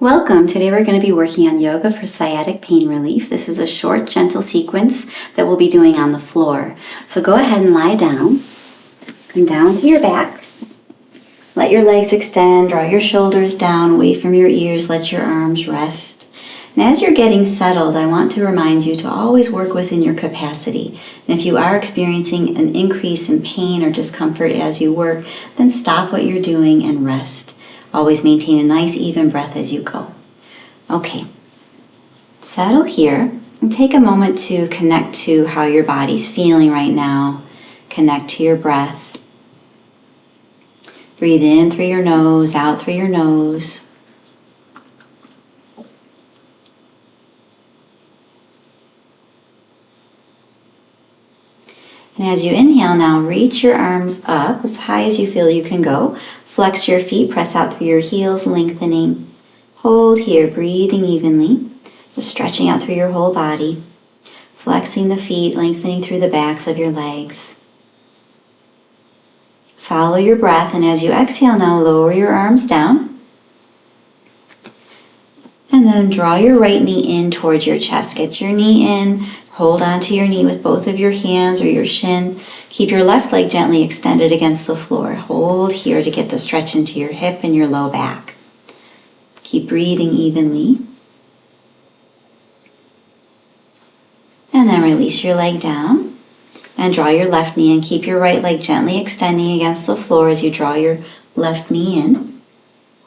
Welcome. Today we're going to be working on yoga for sciatic pain relief. This is a short, gentle sequence that we'll be doing on the floor. So go ahead and lie down. Come down to your back. Let your legs extend, draw your shoulders down, away from your ears, let your arms rest. And as you're getting settled, I want to remind you to always work within your capacity. And if you are experiencing an increase in pain or discomfort as you work, then stop what you're doing and rest. Always maintain a nice even breath as you go. Okay, settle here and take a moment to connect to how your body's feeling right now. Connect to your breath. Breathe in through your nose, out through your nose. And as you inhale now, reach your arms up as high as you feel you can go. Flex your feet, press out through your heels, lengthening. Hold here, breathing evenly. Just stretching out through your whole body. Flexing the feet, lengthening through the backs of your legs. Follow your breath, and as you exhale now, lower your arms down. And then draw your right knee in towards your chest. Get your knee in. Hold onto your knee with both of your hands or your shin. Keep your left leg gently extended against the floor. Hold here to get the stretch into your hip and your low back. Keep breathing evenly. And then release your leg down and draw your left knee in. Keep your right leg gently extending against the floor as you draw your left knee in.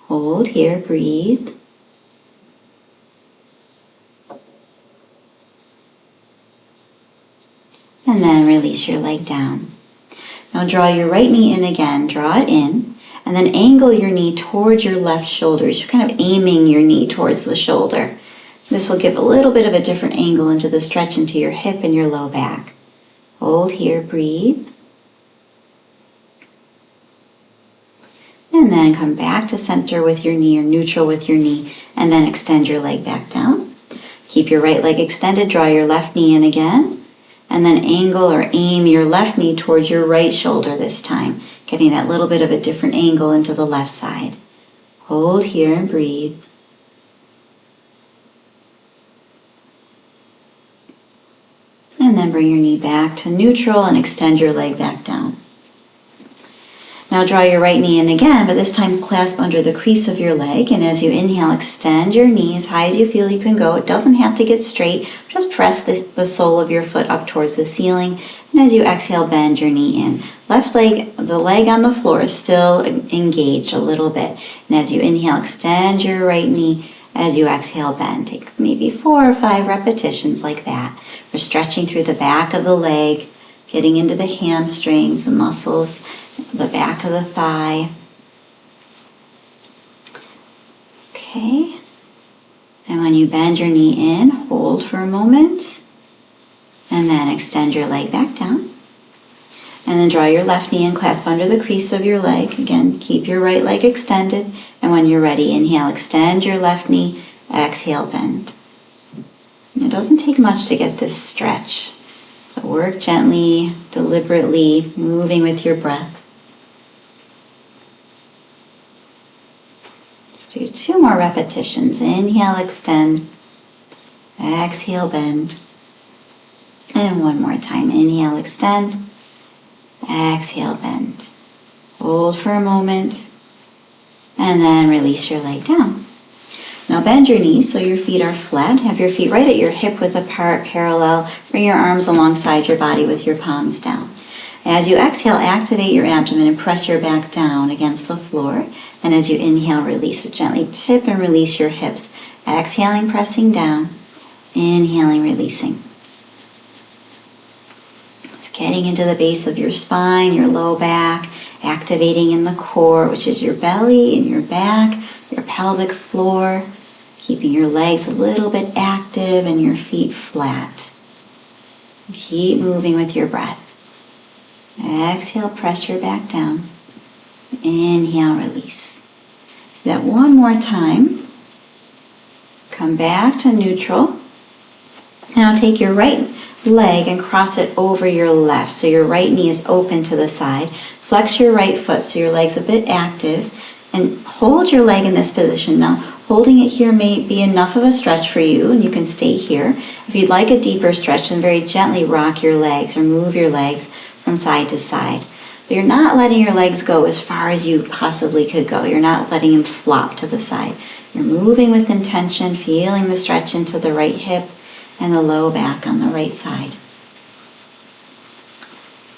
Hold here, breathe. And then release your leg down. Now draw your right knee in again, draw it in, and then angle your knee towards your left shoulder. So you're kind of aiming your knee towards the shoulder. This will give a little bit of a different angle into the stretch into your hip and your low back. Hold here, breathe. And then come back to center with your knee or neutral with your knee, and then extend your leg back down. Keep your right leg extended, draw your left knee in again. And then angle or aim your left knee towards your right shoulder this time, getting that little bit of a different angle into the left side. Hold here and breathe. And then bring your knee back to neutral and extend your leg back down. Now draw your right knee in again, but this time clasp under the crease of your leg. And as you inhale, extend your knee as high as you feel you can go. It doesn't have to get straight. Just press the sole of your foot up towards the ceiling. And as you exhale, bend your knee in. Left leg, the leg on the floor is still engaged a little bit. And as you inhale, extend your right knee. As you exhale, bend. Take maybe 4 or 5 repetitions like that. We're stretching through the back of the leg, getting into the hamstrings, the muscles, the back of the thigh. Okay. And when you bend your knee in, hold for a moment. And then extend your leg back down. And then draw your left knee and clasp under the crease of your leg. Again, keep your right leg extended. And when you're ready, inhale, extend your left knee. Exhale, bend. It doesn't take much to get this stretch. So work gently, deliberately, moving with your breath. Let's do 2 more repetitions. Inhale, extend. Exhale, bend. And 1 more time. Inhale, extend. Exhale, bend. Hold for a moment. And then release your leg down. Now bend your knees so your feet are flat. Have your feet right at your hip width apart, parallel. Bring your arms alongside your body with your palms down. As you exhale, activate your abdomen and press your back down against the floor. And as you inhale, release. So gently tip and release your hips. Exhaling, pressing down. Inhaling, releasing. Just getting into the base of your spine, your low back, activating in the core, which is your belly and your back, your pelvic floor. Keeping your legs a little bit active and your feet flat. Keep moving with your breath. Exhale, press your back down. Inhale, release. Do that 1 more time. Come back to neutral. Now take your right leg and cross it over your left. So your right knee is open to the side. Flex your right foot so your leg's a bit active. And hold your leg in this position now. Holding it here may be enough of a stretch for you, and you can stay here. If you'd like a deeper stretch, then very gently rock your legs or move your legs from side to side. But you're not letting your legs go as far as you possibly could go. You're not letting them flop to the side. You're moving with intention, feeling the stretch into the right hip and the low back on the right side.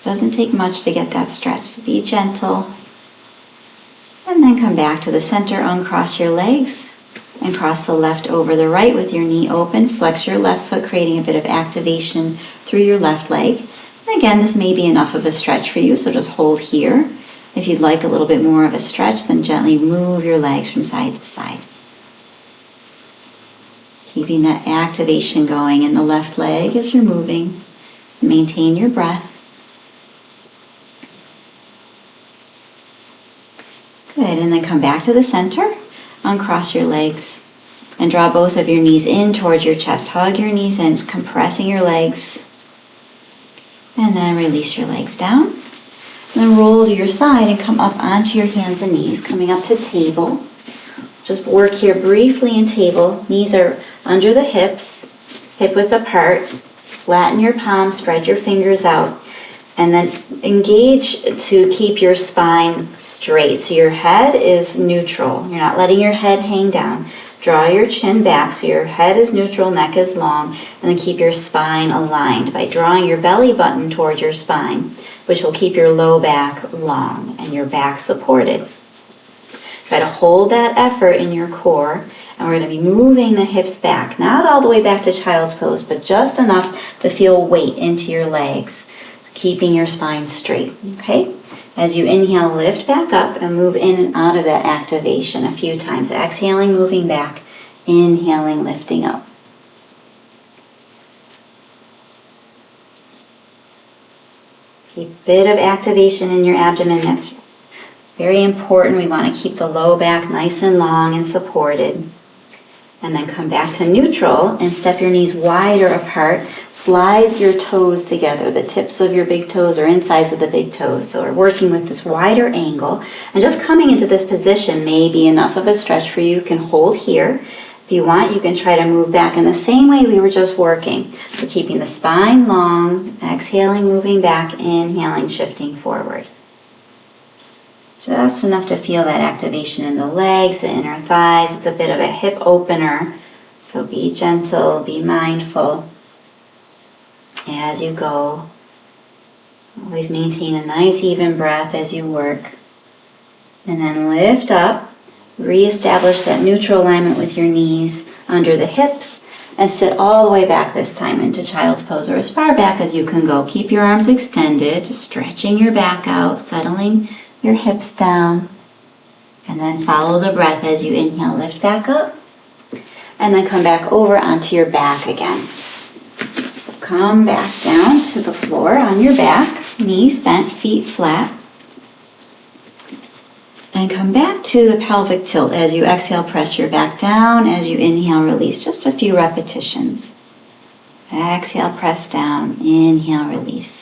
Doesn't take much to get that stretch, so be gentle. And then come back to the center, uncross your legs, and cross the left over the right with your knee open. Flex your left foot, creating a bit of activation through your left leg. And again, this may be enough of a stretch for you, so just hold here. If you'd like a little bit more of a stretch, then gently move your legs from side to side. Keeping that activation going in the left leg as you're moving. Maintain your breath. Good, and then come back to the center, uncross your legs, and draw both of your knees in towards your chest. Hug your knees in, compressing your legs, and then release your legs down. And then roll to your side and come up onto your hands and knees, coming up to table. Just work here briefly in table. Knees are under the hips, hip width apart. Flatten your palms, spread your fingers out. And then engage to keep your spine straight. So your head is neutral. You're not letting your head hang down. Draw your chin back so your head is neutral, neck is long, and then keep your spine aligned by drawing your belly button towards your spine, which will keep your low back long and your back supported. Try to hold that effort in your core, and we're going to be moving the hips back, not all the way back to child's pose, but just enough to feel weight into your legs. Keeping your spine straight, okay? As you inhale, lift back up and move in and out of that activation a few times. Exhaling, moving back. Inhaling, lifting up. Keep a bit of activation in your abdomen. That's very important. We want to keep the low back nice and long and supported. And then come back to neutral and step your knees wider apart. Slide your toes together. The tips of your big toes or insides of the big toes. So we're working with this wider angle. And just coming into this position may be enough of a stretch for you. You can hold here. If you want, you can try to move back in the same way we were just working. So keeping the spine long, exhaling, moving back, inhaling, shifting forward. Just enough to feel that activation in the legs, the inner thighs. It's a bit of a hip opener. So be gentle, be mindful as you go. Always maintain a nice even breath as you work. And then lift up. Reestablish that neutral alignment with your knees under the hips. And sit all the way back this time into child's pose, or as far back as you can go. Keep your arms extended, stretching your back out, settling your hips down, and then follow the breath as you inhale, lift back up, and then come back over onto your back again. So come back down to the floor on your back, knees bent, feet flat, and come back to the pelvic tilt. As you exhale, press your back down. As you inhale, release. Just a few repetitions. Exhale, press down, inhale, release.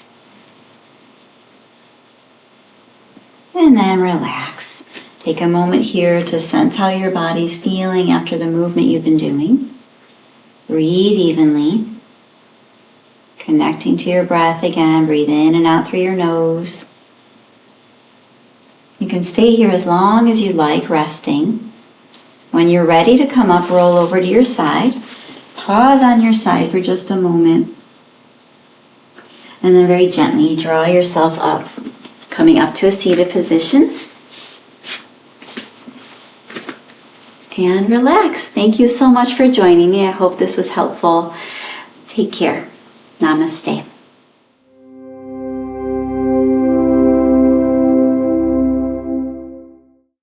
And then relax. Take a moment here to sense how your body's feeling after the movement you've been doing. Breathe evenly. Connecting to your breath again. Breathe in and out through your nose. You can stay here as long as you like, resting. When you're ready to come up, roll over to your side. Pause on your side for just a moment. And then very gently draw yourself up. Coming up to a seated position. And relax. Thank you so much for joining me. I hope this was helpful. Take care. Namaste.